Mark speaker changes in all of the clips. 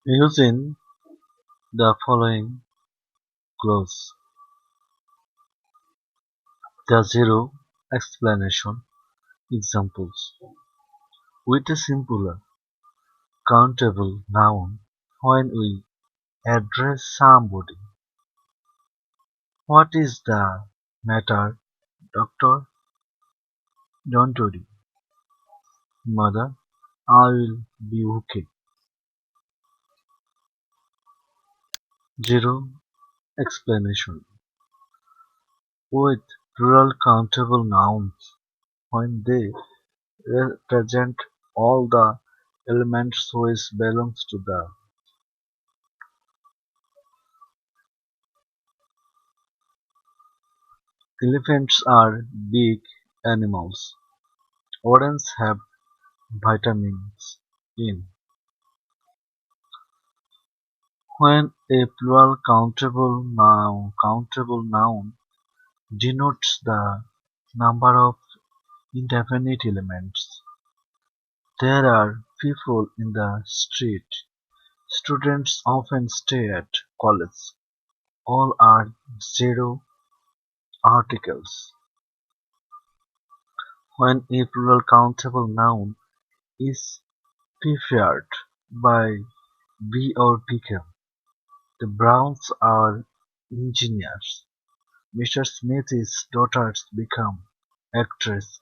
Speaker 1: Using the following clause, the zero explanation examples. With a simpler, countable noun, when we address somebody, what is the matter, doctor? Don't worry, mother, I will be okay. Zero explanation. With plural countable nouns, when they represent all the elements which belongs to the elephants are big animals. Oranges have vitamins in. When a plural countable noun denotes the number of indefinite elements. There are people in the street. Students often stay at college. All are zero articles. When a plural countable noun is preferred by "we" or "become", the Browns are engineers. Mr. Smith's daughters become actresses.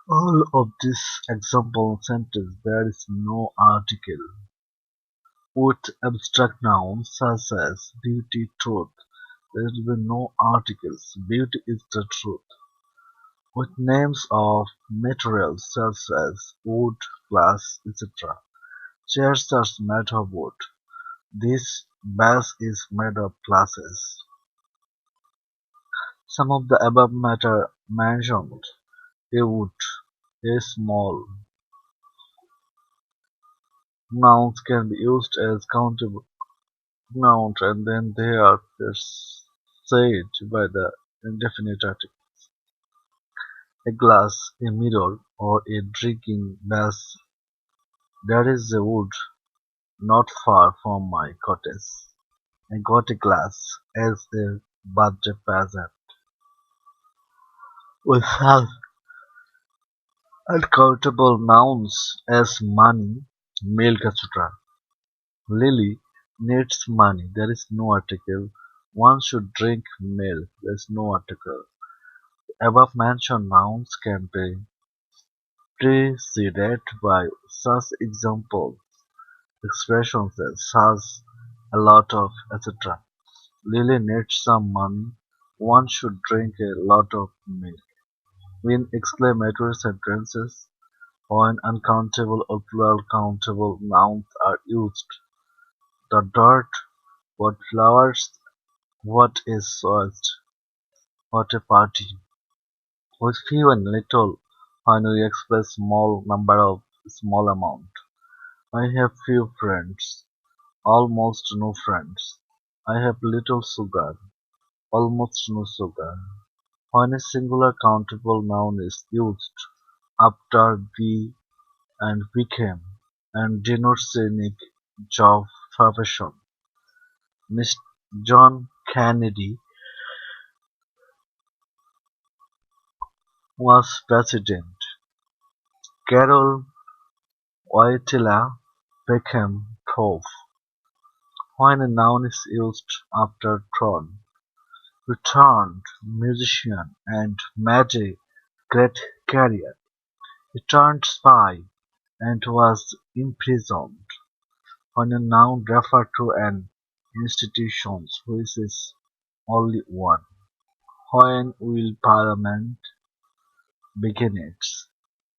Speaker 1: All of these example sentences there is no article. With abstract nouns such as beauty, truth, there will be no articles. Beauty is the truth. With names of materials such as wood, glass, etc. Chairs are made of wood. This vase is made of glasses. Some of the above matter mentioned: a wood, a small. Nouns can be used as countable nouns and then they are preceded by the indefinite article. A glass, a mirror, or a drinking vase. There is a wood not far from my cottage. I got a glass as a birthday present. We have uncountable nouns as money, milk, etc. Lily needs money. There is no article. One should drink milk. There is no article. Above mentioned nouns can be preceded by such example expressions as such, a lot of, etc. Lily needs some money. One should drink a lot of milk. In exclamatory sentences, when uncountable or plural countable nouns are used, the dirt, what flowers, what is sourced, what a party. With few and little, when we express small number of small amount. I have few friends, almost no friends. I have little sugar, almost no sugar. When a singular countable noun is used after "be" and "became" and denotes a unique job profession. Mr. John Kennedy was president. Carol Wojtyla became Pope. When a noun is used after throne, returned musician and made a great career. He turned spy and was imprisoned. When a noun refers to an institution which is only one. When will Parliament begin its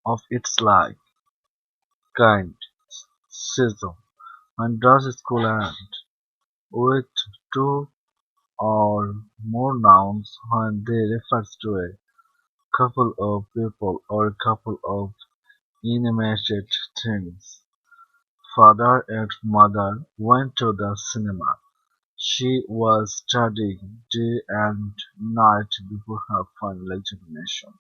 Speaker 1: of its like kind season? When does school end? With two or more nouns when they refer to a couple of people or a couple of inanimate things. Father and mother went to the cinema. She was studying day and night before her final examination.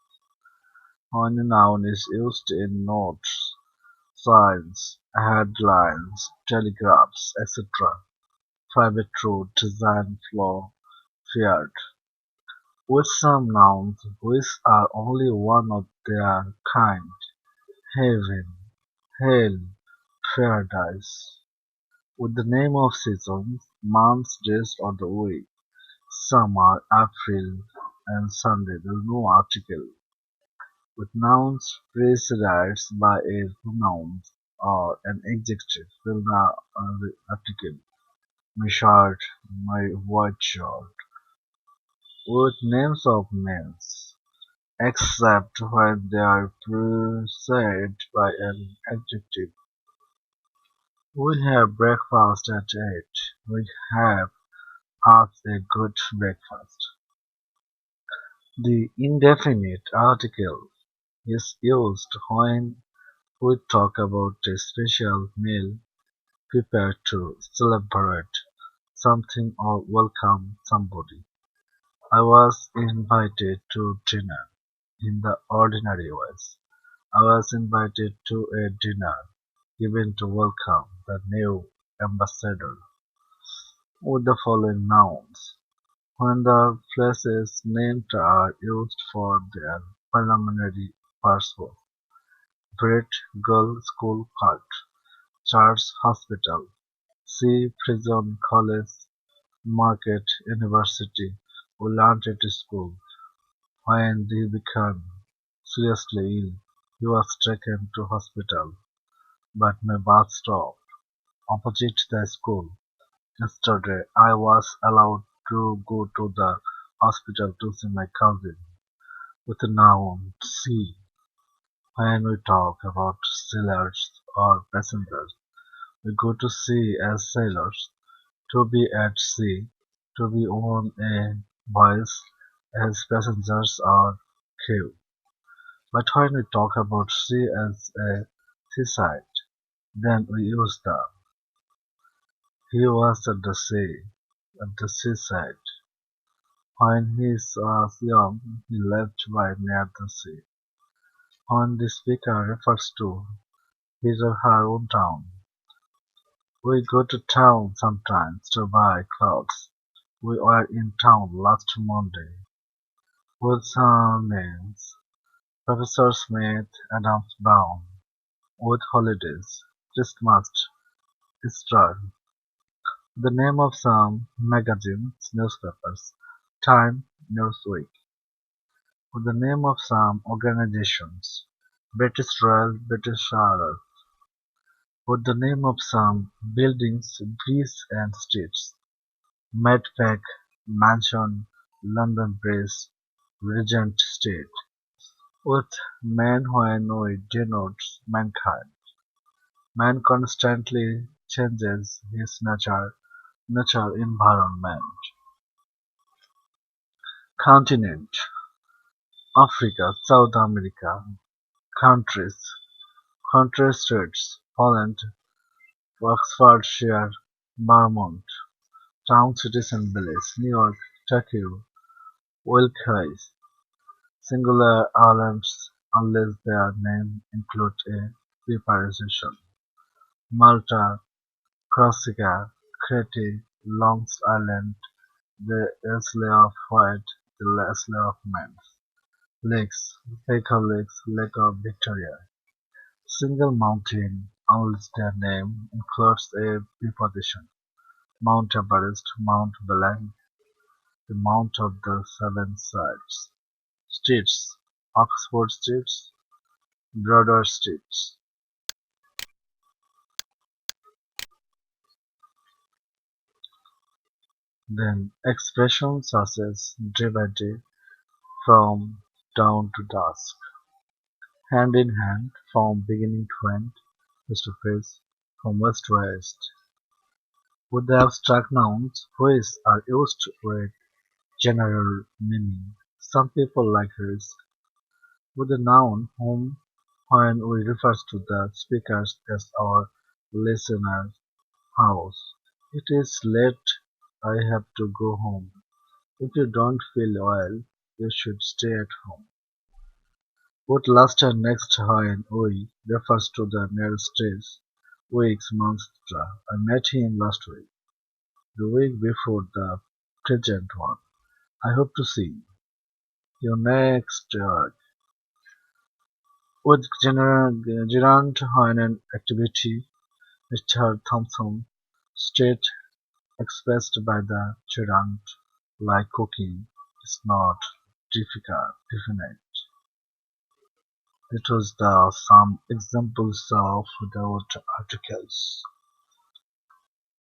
Speaker 1: When a noun is used in notes, signs, headlines, telegraphs, etc. Private road design flow feared, with some nouns which are only one of their kind: heaven, hell, paradise. With the name of seasons, months, days or the week: summer, April and Sunday. There is no article. With nouns preceded by a pronoun or an adjective, fill the article. My shirt, my white shirt. With names of men, except when they are preceded by an adjective. We'll have breakfast at 8. We have had a good breakfast. The indefinite article is used when we talk about a special meal prepared to celebrate something or welcome somebody. I was invited to dinner. In the ordinary ways, I was invited to a dinner given to welcome the new ambassador with the following nouns. When the places named are used for their preliminary purpose: bread, girl, school, cult; church, hospital; sea, prison, college; market, university; we learned at school. When he became seriously ill, he was taken to hospital, but my bath stopped opposite the school. Yesterday I was allowed to go to the hospital to see my cousin. With the noun "sea", when we talk about sailors or passengers, we go to sea as sailors; to be at sea; to be on a voyage as passengers or crew. But when we talk about sea as a seaside, then we use the "he was at the sea", at the seaside. When he was young, he lived by near the sea. When the speaker refers to his or her own town, we go to town sometimes to buy clothes. We were in town last Monday. With some names: Professor Smith, Adams Brown. With holidays: Christmas, Easter. The name of some magazines, newspapers: Time, Newsweek. With the name of some organizations: British Rail, British Railways. With the name of some buildings, bridges and streets: Medpac, Mansion, London Bridge, Regent Street. With man when we denote mankind. Man constantly changes his natural environment. Continent: Africa, South America. Countries: Country states: Poland, Oxfordshire, Vermont. Town, cities and villages: New York, Tokyo, Wilkes. Singular islands unless their name include a preposition: Malta, Corsica, Crete, Long Island, the Isle of Wight, the Isle of Man. Lakes: Baker Lakes, Lake of Victoria. Single mountain unless their name includes a preposition: Mount Everest, Mount Blanc, the Mount of the Seven Sides. Streets: Oxford Street, Broader Street. Then expressions such as day by day, from dawn to dusk, hand in hand, from beginning to end, face to face, from west to east. With the abstract nouns, which are used with general meaning. Some people like risk. With the noun whom, when we refer to the speakers as our listeners' house. It is late, I have to go home. If you don't feel well, you should stay at home. What lasted next when we refers to the nearest days, weeks, months, etc. I met him last week, the week before the present one. I hope to see you next with Gerard when an activity Mr. Thompson state expressed by the Gerard like cooking is not difficult, definite. It was the some examples of without articles.